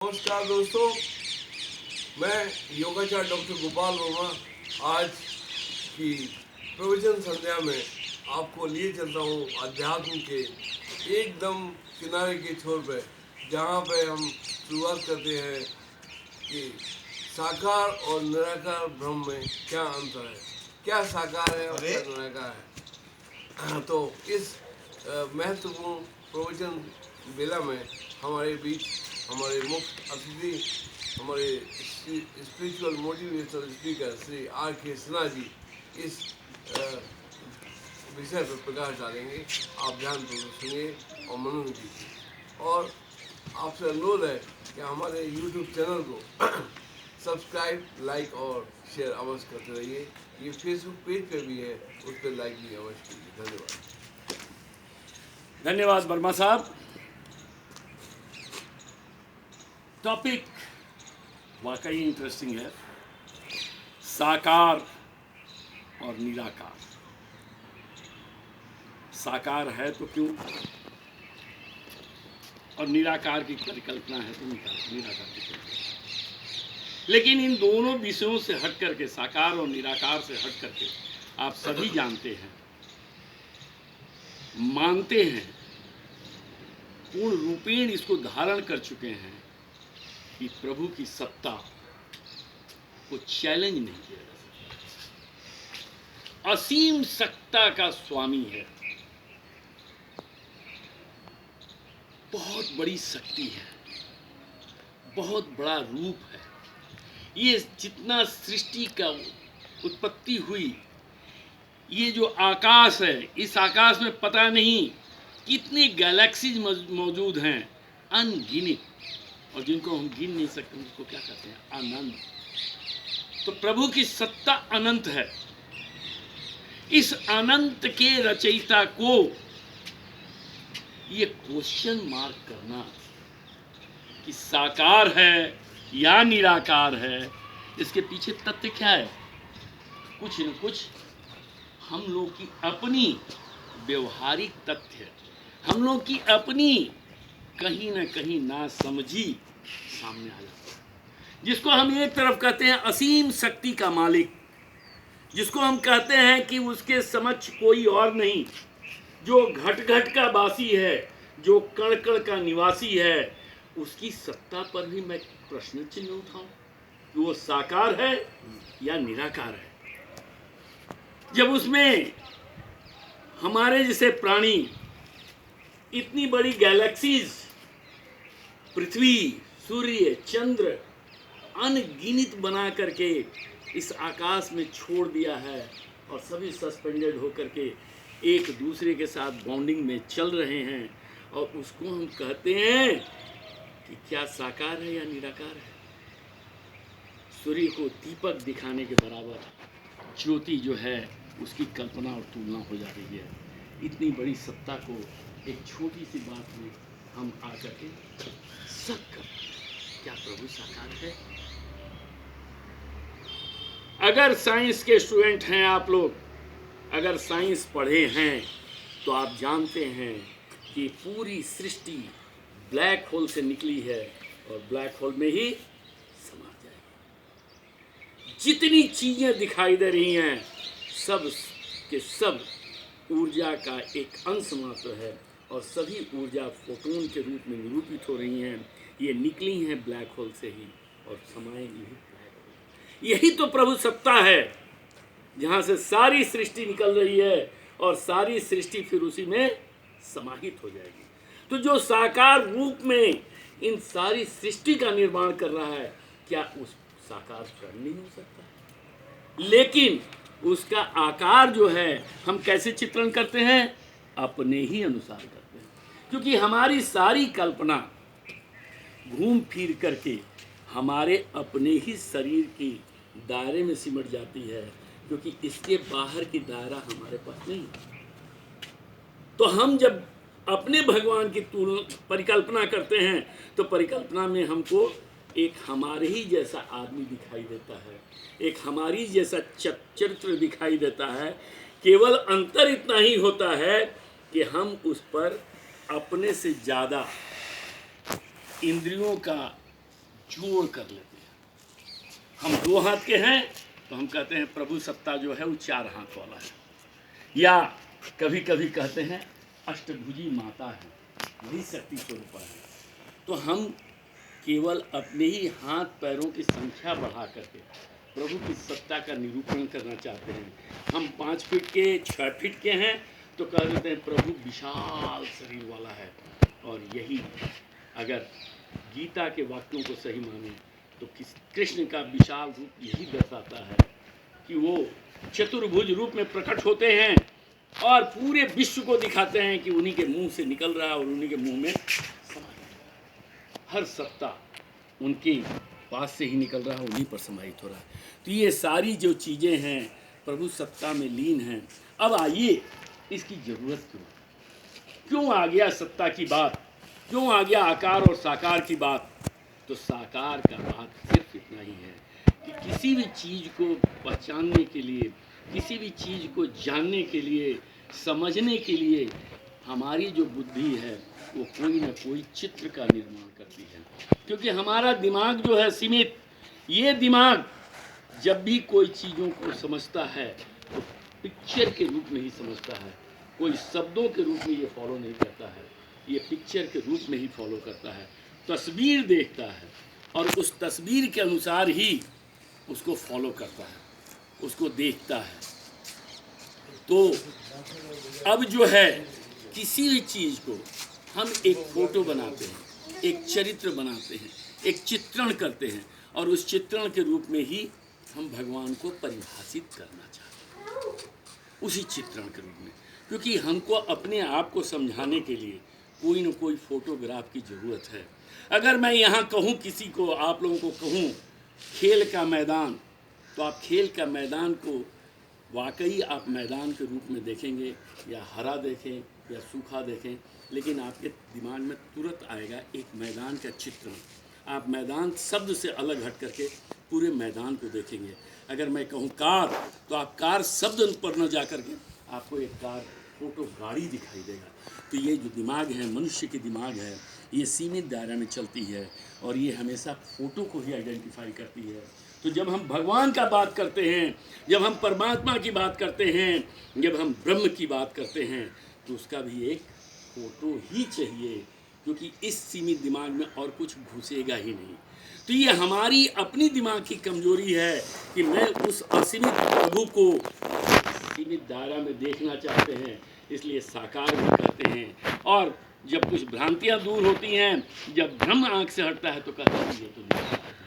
नमस्कार दोस्तों, मैं योगाचार्य डॉक्टर गोपाल वर्मा आज की प्रवचन संध्या में आपको लिए चलता हूँ अध्यात्म के एकदम किनारे के छोर पे, जहाँ पे हम शुरुआत करते हैं कि साकार और निराकार ब्रह्म में क्या अंतर है, क्या साकार है और क्या निराकार है। तो इस महत्वपूर्ण प्रवचन बेला में हमारे बीच हमारे मुख्य अतिथि, हमारे spiritual motivational speaker Shri R K Sinha जी इस विषय पर प्रकाश डालेंगे। आप ध्यानपूर्वक सुनिए और मनन कीजिए। और आपसे अनुरोध है कि हमारे YouTube चैनल को सब्सक्राइब, लाइक और शेयर अवश्य करते रहिए। ये फेसबुक पेज पे भी है, उस पर लाइक भी अवश्य कीजिए। धन्यवाद। धन्यवाद वर्मा साहब। टॉपिक वाकई इंटरेस्टिंग है, साकार और निराकार। साकार है तो क्यों, और निराकार की परिकल्पना है तो निराकार की परिकल्पना। लेकिन इन दोनों विषयों से हट करके, साकार और निराकार से हट करके, आप सभी जानते हैं, मानते हैं, पूर्ण रूपेण इसको धारण कर चुके हैं कि प्रभु की सत्ता को चैलेंज नहीं किया जा सकता। असीम सत्ता का स्वामी है, बहुत बड़ी शक्ति है, बहुत बड़ा रूप है। ये जितना सृष्टि का उत्पत्ति हुई, ये जो आकाश है, इस आकाश में पता नहीं कितने गैलेक्सीज मौजूद हैं, अनगिनत, और जिनको हम गिन नहीं सकते उनको क्या कहते हैं, अनंत। तो प्रभु की सत्ता अनंत है। इस अनंत के रचयिता को ये क्वेश्चन मार्क करना कि साकार है या निराकार है, इसके पीछे तथ्य क्या है? कुछ न कुछ हम लोग की अपनी व्यवहारिक तथ्य, हम लोग की अपनी कहीं ना कहीं ना समझी सामने आ जाता है। जिसको हम एक तरफ कहते हैं असीम शक्ति का मालिक, जिसको हम कहते हैं कि उसके समक्ष कोई और नहीं, जो घट घट का वासी है, जो कण कण का निवासी है, उसकी सत्ता पर भी मैं प्रश्न चिन्ह उठाऊं कि वो साकार है या निराकार है। जब उसमें हमारे जैसे प्राणी, इतनी बड़ी गैलेक्सीज, पृथ्वी, सूर्य, चंद्र अनगिनत बना करके इस आकाश में छोड़ दिया है, और सभी सस्पेंडेड होकर के एक दूसरे के साथ बॉन्डिंग में चल रहे हैं, और उसको हम कहते हैं कि क्या साकार है या निराकार है। सूर्य को दीपक दिखाने के बराबर ज्योति जो है उसकी कल्पना और तुलना हो जा रही है। इतनी बड़ी सत्ता को एक छोटी सी बात में हम आकर के शक कर, क्या प्रभु साकार है? अगर साइंस के स्टूडेंट हैं आप लोग, अगर साइंस पढ़े हैं, तो आप जानते हैं कि पूरी सृष्टि ब्लैक होल से निकली है और ब्लैक होल में ही समा जाएगी। जितनी चीजें दिखाई दे रही हैं, सब के सब ऊर्जा का एक अंश मात्र है, और सभी ऊर्जा फोटोन के रूप में निरूपित हो रही हैं। ये निकली हैं ब्लैक होल से ही और समाएंगी भी ब्लैक होल। यही तो प्रभु सत्ता है, जहाँ से सारी सृष्टि निकल रही है और सारी सृष्टि फिर उसी में समाहित हो जाएगी। तो जो साकार रूप में इन सारी सृष्टि का निर्माण कर रहा है, क्या उस साकार स्वयं नहीं हो सकता? लेकिन उसका आकार जो है हम कैसे चित्रण करते हैं? अपने ही अनुसार करते हैं, क्योंकि हमारी सारी कल्पना घूम फिर करके हमारे अपने ही शरीर के दायरे में सिमट जाती है, क्योंकि इसके बाहर की दायरा हमारे पास नहीं है। तो हम जब अपने भगवान की परिकल्पना करते हैं, तो परिकल्पना में हमको एक हमारे ही जैसा आदमी दिखाई देता है, एक हमारी जैसा चरित्र दिखाई देता है। केवल अंतर इतना ही होता है कि हम उस पर अपने से ज़्यादा इंद्रियों का जोड़ कर लेते हैं। हम 2 हाथ के हैं तो हम कहते हैं प्रभु सत्ता जो है वो 4 हाथ वाला है, या कभी कभी कहते हैं अष्टभुजी माता है, वही शक्ति स्वरूप है। तो हम केवल अपने ही हाथ पैरों की संख्या बढ़ा करके प्रभु की सत्ता का निरूपण करना चाहते हैं। हम 5 फीट के 6 फीट के हैं तो कह देते हैं प्रभु विशाल शरीर वाला है। और यही अगर गीता के वाक्यों को सही माने तो कृष्ण का विशाल रूप यही दर्शाता है कि वो चतुर्भुज रूप में प्रकट होते हैं और पूरे विश्व को दिखाते हैं कि उन्हीं के मुंह से निकल रहा है और उन्हीं के मुंह में समाहित है। हर सत्ता उनके पास से ही निकल रहा है, उन्हीं पर समाहित हो रहा है। तो ये सारी जो चीज़ें हैं प्रभु सत्ता में लीन हैं। अब आइए इसकी ज़रूरत क्यों आ गया सत्ता की बात, क्यों आ गया आकार और साकार की बात। तो साकार का बात सिर्फ इतना ही है कि किसी भी चीज़ को पहचानने के लिए, किसी भी चीज़ को जानने के लिए, समझने के लिए हमारी जो बुद्धि है वो कोई ना कोई चित्र का निर्माण करती है। क्योंकि हमारा दिमाग जो है सीमित, ये दिमाग जब भी कोई चीज़ों को समझता है तो पिक्चर के रूप में ही समझता है, कोई शब्दों के रूप में ये फॉलो नहीं करता है, ये पिक्चर के रूप में ही फॉलो करता है। तस्वीर देखता है और उस तस्वीर के अनुसार ही उसको फॉलो करता है, उसको देखता है। तो अब जो है किसी भी चीज़ को हम एक फ़ोटो बनाते हैं, एक चरित्र बनाते हैं, एक चित्रण करते हैं और उस चित्रण के रूप में ही हम भगवान को परिभाषित करना चाहते हैं, उसी चित्रण के रूप में। क्योंकि हमको अपने आप को समझाने के लिए कोई न कोई फ़ोटोग्राफ की ज़रूरत है। अगर मैं यहाँ कहूँ किसी को, आप लोगों को कहूँ खेल का मैदान, तो आप खेल का मैदान को वाकई आप मैदान के रूप में देखेंगे, या हरा देखें या सूखा देखें, लेकिन आपके दिमाग में तुरंत आएगा एक मैदान का चित्रण। आप मैदान शब्द से अलग हट करके पूरे मैदान को देखेंगे। अगर मैं कहूँ कार, तो आप कार शब्द पर न जा करके आपको एक कार फोटो गाड़ी दिखाई देगा। तो ये जो दिमाग है, मनुष्य की दिमाग है, ये सीमित दायरे में चलती है और ये हमेशा फ़ोटो को ही आइडेंटिफाई करती है। तो जब हम भगवान का बात करते हैं, जब हम परमात्मा की बात करते हैं, जब हम ब्रह्म की बात करते हैं, तो उसका भी एक फ़ोटो ही चाहिए, क्योंकि इस सीमित दिमाग में और कुछ घुसेगा ही नहीं। तो ये हमारी अपनी दिमाग की कमजोरी है कि मैं उस असीमित प्रभु को सीमित दायरा में देखना चाहते हैं, इसलिए साकार भी कहते हैं। और जब कुछ भ्रांतियां दूर होती हैं, जब ब्रह्म आँख से हटता है तो कहते हैं ये तो निराकार है।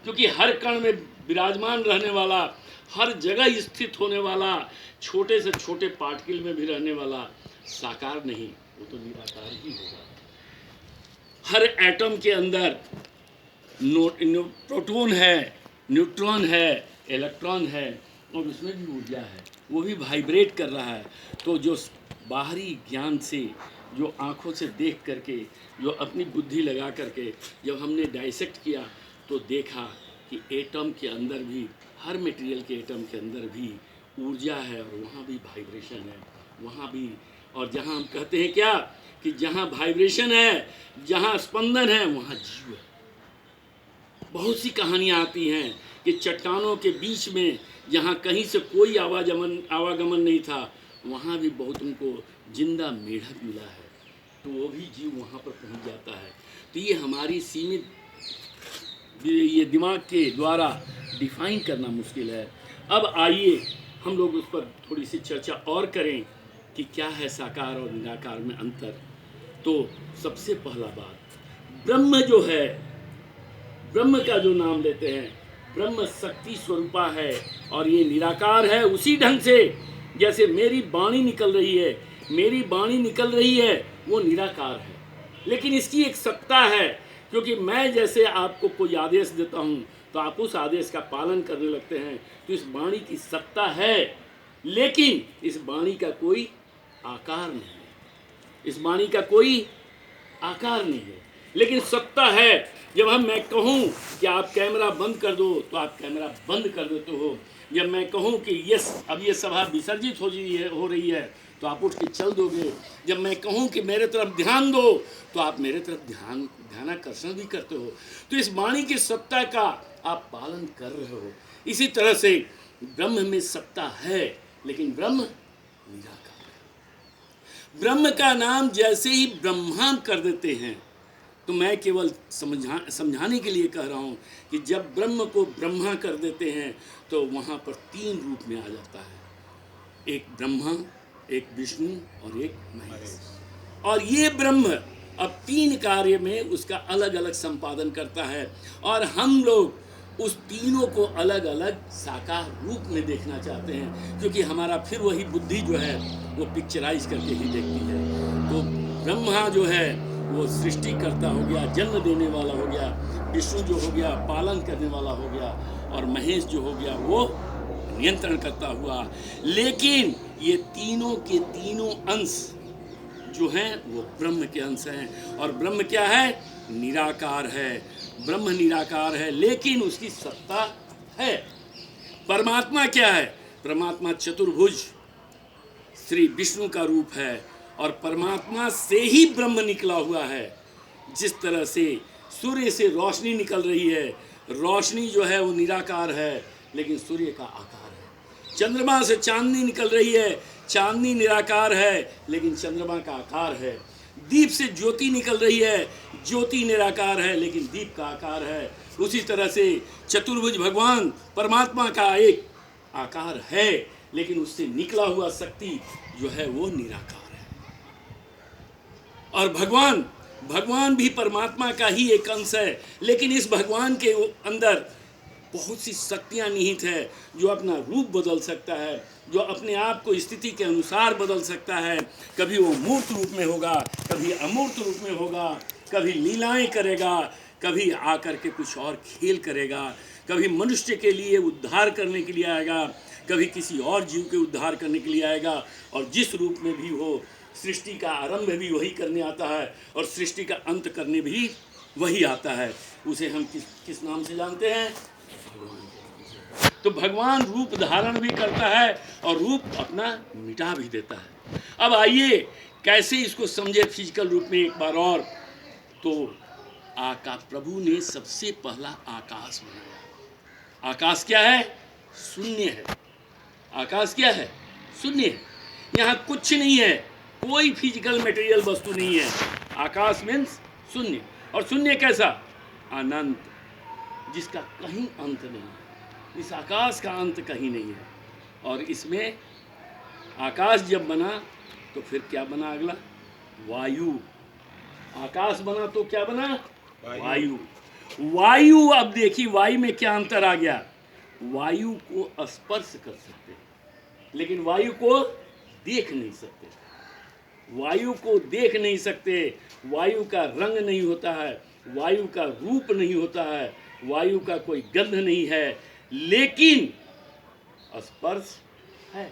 क्योंकि हर कण में विराजमान रहने वाला, हर जगह स्थित होने वाला, छोटे से छोटे पार्टिकल में भी रहने वाला साकार नहीं, वो तो निराकार ही होगा। हर एटम के अंदर प्रोटॉन है, न्यूट्रॉन है, इलेक्ट्रॉन है और उसमें भी ऊर्जा है, वो भी वाइब्रेट कर रहा है। तो जो बाहरी ज्ञान से, जो आँखों से देख करके, जो अपनी बुद्धि लगा करके जब हमने डाइसेक्ट किया तो देखा कि एटम के अंदर भी, हर मटेरियल के एटम के अंदर भी ऊर्जा है और वहाँ भी वाइब्रेशन है, वहाँ भी। और जहाँ हम कहते हैं क्या कि जहाँ वाइब्रेशन है, जहाँ स्पंदन है, वहाँ जीव है। बहुत सी कहानियाँ आती हैं कि चट्टानों के बीच में जहाँ कहीं से कोई आवागमन नहीं था, वहाँ भी बहुत उनको जिंदा मेढक मिला है, तो वो भी जीव वहाँ पर पहुँच जाता है। तो ये हमारी सीमित, ये दिमाग के द्वारा डिफाइन करना मुश्किल है। अब आइए हम लोग उस पर थोड़ी सी चर्चा और करें कि क्या है साकार और निराकार में अंतर। तो सबसे पहला बात, ब्रह्म जो है, ब्रह्म का जो नाम लेते हैं, ब्रह्म शक्ति स्वरूपा है और ये निराकार है उसी ढंग से जैसे मेरी वाणी निकल रही है। मेरी वाणी निकल रही है वो निराकार है, लेकिन इसकी एक सत्ता है, क्योंकि मैं जैसे आपको कोई आदेश देता हूँ तो आप उस आदेश का पालन करने लगते हैं। तो इस वाणी की सत्ता है, लेकिन इस वाणी का कोई आकार नहीं है, इस वाणी का कोई आकार नहीं है, लेकिन सत्ता है। जब मैं कहूँ कि आप कैमरा बंद कर दो तो आप कैमरा बंद कर देते हो। जब मैं कहूँ कि यस अब ये सभा विसर्जित हो रही है तो आप उठ के चल दोगे। जब मैं कहूँ कि मेरे तरफ ध्यान दो तो आप मेरे तरफ ध्यानाकर्षण भी करते हो। तो इस वाणी की सत्ता का आप पालन कर रहे हो। इसी तरह से ब्रह्म में सत्ता है, लेकिन ब्रह्म निराकार है। ब्रह्म का नाम जैसे ही ब्रह्मा कर देते हैं, तो मैं केवल समझाने के लिए कह रहा हूँ कि जब ब्रह्म को ब्रह्मा कर देते हैं तो वहाँ पर 3 रूप में आ जाता है, एक ब्रह्मा, एक विष्णु और एक महेश। और ये ब्रह्म अब 3 कार्य में उसका अलग अलग संपादन करता है, और हम लोग उस तीनों को अलग अलग साकार रूप में देखना चाहते हैं, क्योंकि हमारा फिर वही बुद्धि जो है वो पिक्चराइज करके ही देखती है। तो ब्रह्मा जो है वो सृष्टि करता हो गया, जन्म देने वाला हो गया, विष्णु जो हो गया पालन करने वाला हो गया, और महेश जो हो गया वो नियंत्रण करता हुआ। लेकिन ये तीनों के तीनों अंश जो हैं वो ब्रह्म के अंश हैं। और ब्रह्म क्या है? निराकार है। ब्रह्म निराकार है, लेकिन उसकी सत्ता है। परमात्मा क्या है? परमात्मा चतुर्भुज श्री विष्णु का रूप है, और परमात्मा से ही ब्रह्म निकला हुआ है। जिस तरह से सूर्य से रोशनी निकल रही है, रोशनी जो है वो निराकार है, लेकिन सूर्य का आकार है। चंद्रमा से चांदनी निकल रही है, चांदनी निराकार है, लेकिन चंद्रमा का आकार है। दीप से ज्योति निकल रही है, ज्योति निराकार है, लेकिन दीप का आकार है। उसी तरह से चतुर्भुज भगवान परमात्मा का एक आकार है, लेकिन उससे निकला हुआ शक्ति जो है वो निराकार है। और भगवान भी परमात्मा का ही एक अंश है, लेकिन इस भगवान के अंदर बहुत सी शक्तियाँ निहित है, जो अपना रूप बदल सकता है, जो अपने आप को स्थिति के अनुसार बदल सकता है। कभी वो मूर्त रूप में होगा, कभी अमूर्त रूप में होगा, कभी लीलाएं करेगा, कभी आकर के कुछ और खेल करेगा, कभी मनुष्य के लिए उद्धार करने के लिए आएगा, कभी किसी और जीव के उद्धार करने के लिए आएगा। और जिस रूप में भी हो, सृष्टि का आरंभ भी वही करने आता है, और सृष्टि का अंत करने भी वही आता है। उसे हम किस नाम से जानते हैं? तो भगवान रूप धारण भी करता है और रूप अपना मिटा भी देता है। अब आइए कैसे इसको समझे फिजिकल रूप में एक बार और। तो प्रभु ने सबसे पहला आकाश बनाया। आकाश क्या है? शून्य है। आकाश क्या है? शून्य है। यहाँ कुछ नहीं है, कोई फिजिकल मटेरियल वस्तु नहीं है। आकाश मीन्स शून्य। और शून्य कैसा? अनंत, जिसका कहीं अंत नहीं है। इस आकाश का अंत कहीं नहीं है। और इसमें आकाश जब बना तो फिर क्या बना? अगला वायु। आकाश बना तो क्या बना? वायु। अब देखिए वायु में क्या अंतर आ गया। वायु को स्पर्श कर सकते हैं, लेकिन वायु को देख नहीं सकते। वायु को देख नहीं सकते। वायु का रंग नहीं होता है, वायु का रूप नहीं होता है, वायु का कोई गंध नहीं है, लेकिन स्पर्श है।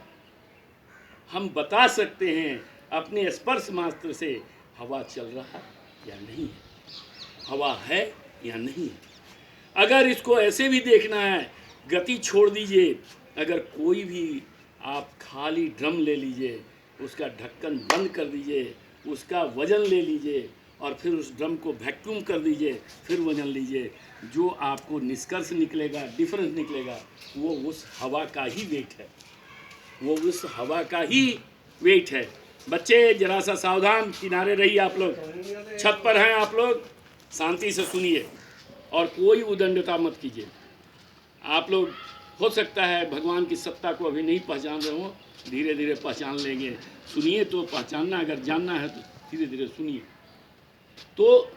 हम बता सकते हैं अपने स्पर्श मात्र से हवा चल रहा है या नहीं है, हवा है या नहीं है। अगर इसको ऐसे भी देखना है, गति छोड़ दीजिए। अगर कोई भी आप खाली ड्रम ले लीजिए, उसका ढक्कन बंद कर दीजिए, उसका वजन ले लीजिए, और फिर उस ड्रम को वैक्यूम कर दीजिए, फिर वजन लीजिए, जो आपको निष्कर्ष निकलेगा, डिफरेंस निकलेगा, वो उस हवा का ही वेट है। वो उस हवा का ही वेट है। बच्चे जरा सा सावधान, किनारे रहिए। आप लोग छत पर हैं, आप लोग शांति से सुनिए और कोई उदंडता मत कीजिए। आप लोग हो सकता है भगवान की सत्ता को अभी नहीं पहचान रहे हो, धीरे धीरे पहचान लेंगे। सुनिए तो पहचानना, अगर जानना है तो धीरे धीरे सुनिए। तो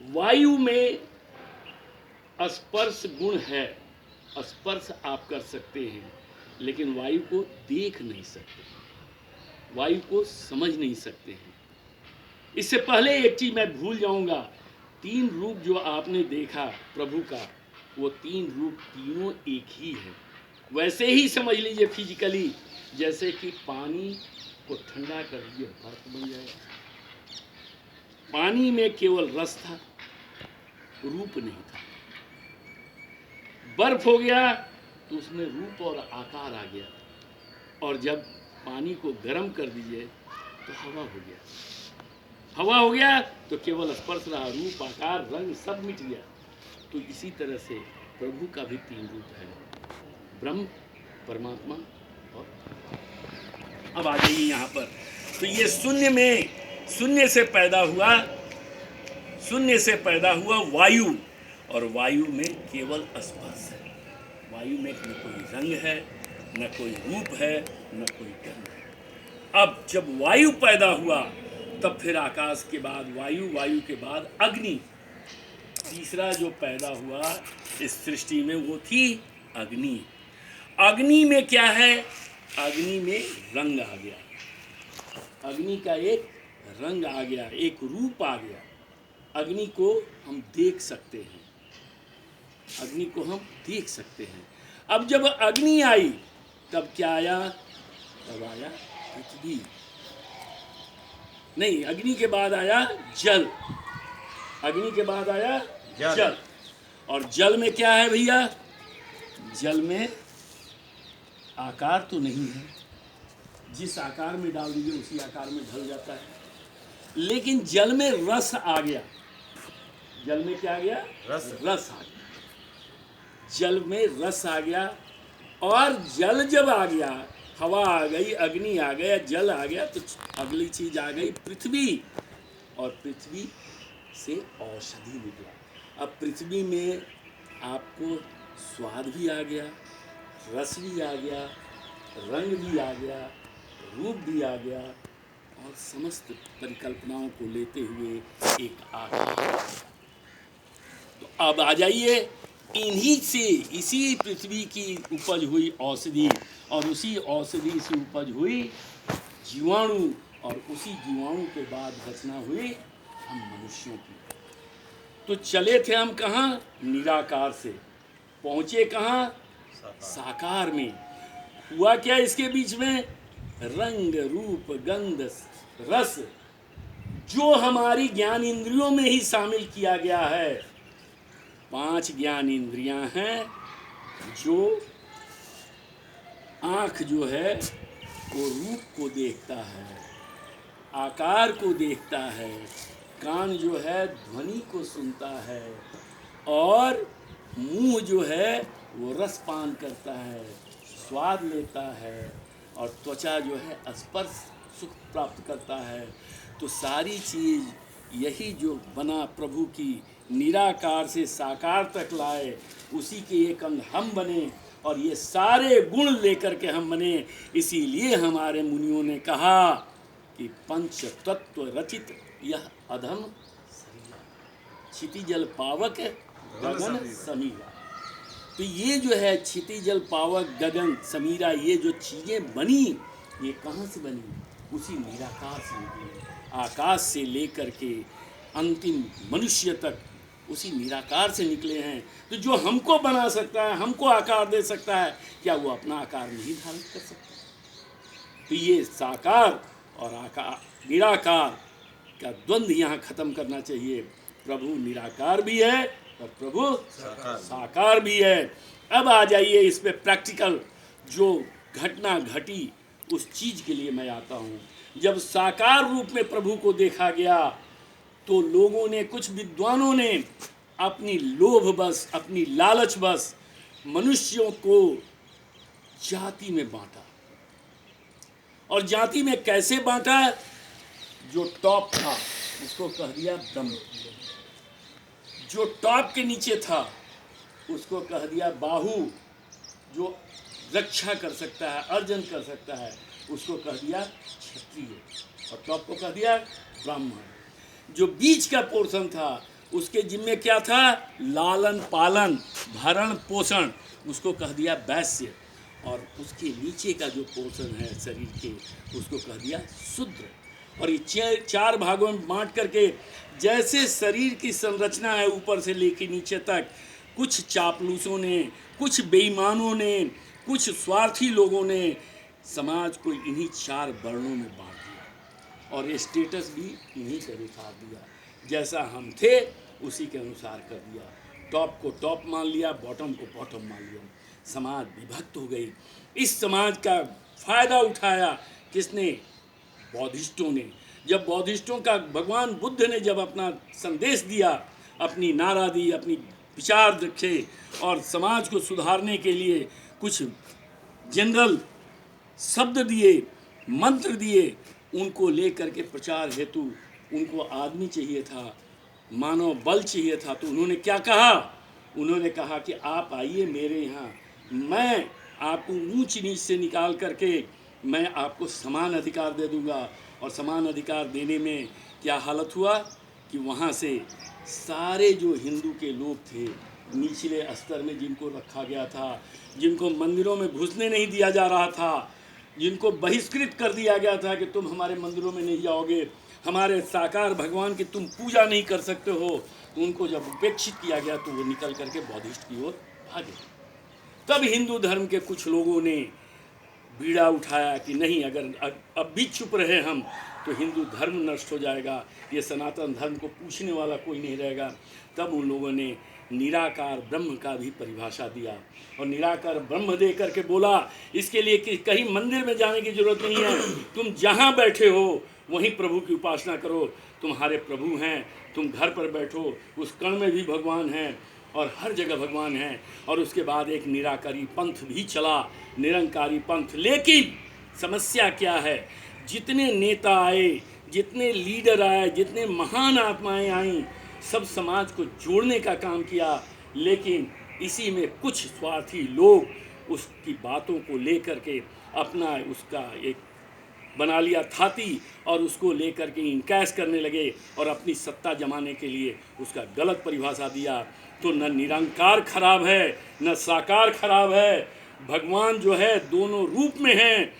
वायु में स्पर्श गुण है। स्पर्श आप कर सकते हैं, लेकिन वायु को देख नहीं सकते, वायु को समझ नहीं सकते हैं। इससे पहले एक चीज मैं भूल जाऊंगा, 3 रूप जो आपने देखा प्रभु का, वो 3 रूप तीनों एक ही है। वैसे ही समझ लीजिए फिजिकली, जैसे कि पानी को ठंडा कर दीजिए, बर्फ बन जाएगा। पानी में केवल रस था, रूप नहीं था। बर्फ हो गया तो उसमें रूप और आकार आ गया। और जब पानी को गर्म कर दीजिए तो हवा हो गया। हवा हो गया तो केवल स्पर्श रहा, रूप आकार रंग सब मिट गया। तो इसी तरह से प्रभु का भी 3 रूप है, ब्रह्म, परमात्मा और अब आ जाइए यहाँ पर। तो ये शून्य में, शून्य से पैदा हुआ, शून्य से पैदा हुआ वायु, और वायु में केवल स्पर्श है। वायु में न कोई रंग है, न कोई रूप है, न कोई गंध है। अब जब वायु पैदा हुआ तब फिर आकाश के बाद वायु, वायु के बाद अग्नि, तीसरा जो पैदा हुआ इस सृष्टि में वो थी अग्नि। अग्नि में क्या है? अग्नि में रंग आ गया, अग्नि का एक रंग आ गया, एक रूप आ गया। अग्नि को हम देख सकते हैं, अग्नि को हम देख सकते हैं। अब जब अग्नि आई तब क्या आया? तब आया पृथ्वी। नहीं, अग्नि के बाद आया जल, अग्नि के बाद आया जल। और जल में क्या है भैया? जल में आकार तो नहीं है, जिस आकार में डाल दीजिए उसी आकार में ढल जाता है। लेकिन जल में रस आ गया। जल में क्या आ गया? रस आ गया। जल में रस आ गया। और जल जब आ गया, हवा आ गई, अग्नि आ गया, जल आ गया, तो अगली चीज आ गई पृथ्वी। और पृथ्वी से औषधि निकला। अब पृथ्वी में आपको स्वाद भी आ गया, रस भी आ गया, रंग भी आ गया, रूप भी आ गया, और समस्त परिकल्पनाओं को लेते हुए एक आकार। तो अब आ जाइए, इन्हीं से, इसी पृथ्वी की उपज हुई औषधि, और उसी औषधि से उपज हुई जीवाणु, और उसी जीवाणु के बाद रचना हुई हम मनुष्यों की। तो चले थे हम कहाँ? निराकार से पहुँचे कहाँ? साकार में। हुआ क्या इसके बीच में? रंग, रूप, गंध, रस, जो हमारी ज्ञान इंद्रियों में ही शामिल किया गया है। 5 ज्ञान इंद्रियां हैं, जो आँख जो है वो रूप को देखता है, आकार को देखता है, कान जो है ध्वनि को सुनता है, और मुंह जो है वो रसपान करता है, स्वाद लेता है, और त्वचा जो है स्पर्श सुख प्राप्त करता है। तो सारी चीज़ यही जो बना प्रभु की, निराकार से साकार तक लाए, उसी के एक अंग हम बने, और ये सारे गुण लेकर के हम बने। इसीलिए हमारे मुनियों ने कहा कि पंच तत्व रचित यह अधम शरीर, क्षितिजल पावक गगन समीरा। तो ये जो है क्षितिजल पावक गगन समीरा, ये जो चीज़ें बनी, ये कहाँ से बनी? उसी निराकार से निकली। आकाश से लेकर के अंतिम मनुष्य तक उसी निराकार से निकले हैं। तो जो हमको बना सकता है, हमको आकार दे सकता है, क्या वो अपना आकार नहीं धारण कर सकता? तो ये साकार और आकार, निराकार का द्वंद्व यहाँ खत्म करना चाहिए। प्रभु निराकार भी है और प्रभु साकार भी है। अब आ जाइए इस पे प्रैक्टिकल जो घटना घटी, उस चीज़ के लिए मैं आता हूँ। जब साकार रूप में प्रभु को देखा गया तो लोगों ने, कुछ विद्वानों ने अपनी लोभ बस, अपनी लालच बस मनुष्यों को जाति में बांटा। और जाति में कैसे बांटा? जो टॉप था उसको कह दिया ब्रह्म, जो टॉप के नीचे था उसको कह दिया बाहु, जो रक्षा कर सकता है, अर्जन कर सकता है, उसको कह दिया क्षत्रिय, और टॉप को कह दिया ब्राह्मण। जो बीच का पोर्शन था उसके जिम्मे क्या था? लालन पालन, भरण पोषण, उसको कह दिया वैश्य। और उसके नीचे का जो पोर्शन है शरीर के, उसको कह दिया शूद्र। और ये 4 भागों में बांट करके, जैसे शरीर की संरचना है ऊपर से लेकर नीचे तक, कुछ चापलूसों ने, कुछ बेईमानों ने, कुछ स्वार्थी लोगों ने समाज को इन्हीं 4 वर्णों में बांट दिया, और स्टेटस भी इन्हीं पे बिठा दिया। जैसा हम थे उसी के अनुसार कर दिया। टॉप को टॉप मान लिया, बॉटम को बॉटम मान लिया। समाज विभक्त हो गई। इस समाज का फायदा उठाया किसने? बौद्धिस्टों ने। जब बौद्धिस्टों का भगवान बुद्ध ने जब अपना संदेश दिया, अपनी नारा दी, अपनी विचार रखे और समाज को सुधारने के लिए कुछ जनरल शब्द दिए, मंत्र दिए, उनको लेकर के प्रचार हेतु उनको आदमी चाहिए था, मानव बल चाहिए था। तो उन्होंने क्या कहा? उन्होंने कहा कि आप आइए मेरे यहाँ, मैं आपको ऊंच नीच से निकाल करके मैं आपको समान अधिकार दे दूंगा। और समान अधिकार देने में क्या हालत हुआ कि वहाँ से सारे जो हिंदू के लोग थे निचले स्तर में, जिनको रखा गया था, जिनको मंदिरों में घुसने नहीं दिया जा रहा था, जिनको बहिष्कृत कर दिया गया था कि तुम हमारे मंदिरों में नहीं जाओगे, हमारे साकार भगवान की तुम पूजा नहीं कर सकते हो, तो उनको जब उपेक्षित किया गया तो वो निकल करके बौद्धिस्ट की ओर भागे। तब हिंदू धर्म के कुछ लोगों ने बीड़ा उठाया कि नहीं, अगर अब भी चुप रहे हम तो हिंदू धर्म नष्ट हो जाएगा, ये सनातन धर्म को पूछने वाला कोई नहीं रहेगा। तब उन लोगों ने निराकार ब्रह्म का भी परिभाषा दिया और निराकार ब्रह्म दे करके बोला इसके लिए कि कहीं मंदिर में जाने की जरूरत नहीं है, तुम जहाँ बैठे हो वहीं प्रभु की उपासना करो, तुम्हारे प्रभु हैं, तुम घर पर बैठो, उस कण में भी भगवान हैं और हर जगह भगवान हैं। और उसके बाद एक निराकारी पंथ भी चला, निरंकारी पंथ। लेकिन समस्या क्या है? जितने नेता आए, जितने लीडर आए, जितने महान आत्माएं आईं, सब समाज को जोड़ने का काम किया, लेकिन इसी में कुछ स्वार्थी लोग उसकी बातों को लेकर के अपना उसका एक बना लिया थाती और उसको लेकर के इनकैश करने लगे और अपनी सत्ता जमाने के लिए उसका गलत परिभाषा दिया। तो न निरंकार खराब है, न साकार खराब है, भगवान जो है दोनों रूप में हैं।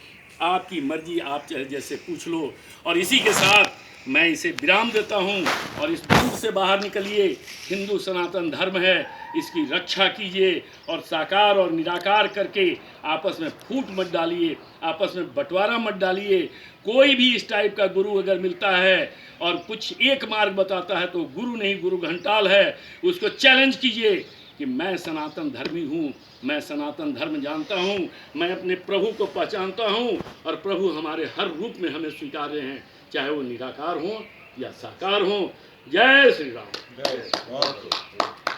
आपकी मर्जी, आप चाहे जैसे पूछ लो। और इसी के साथ मैं इसे विराम देता हूँ और इस दुख से बाहर निकलिए। हिंदू सनातन धर्म है, इसकी रक्षा कीजिए और साकार और निराकार करके आपस में फूट मत डालिए, आपस में बंटवारा मत डालिए। कोई भी इस टाइप का गुरु अगर मिलता है और कुछ एक मार्ग बताता है तो गुरु नहीं, गुरु घंटाल है। उसको चैलेंज कीजिए कि मैं सनातन धर्मी हूँ, मैं सनातन धर्म जानता हूँ, मैं अपने प्रभु को पहचानता हूँ और प्रभु हमारे हर रूप में हमें स्वीकार्य हैं, चाहे वो निराकार हों या साकार हों। जय श्री राम। जय श्री राम।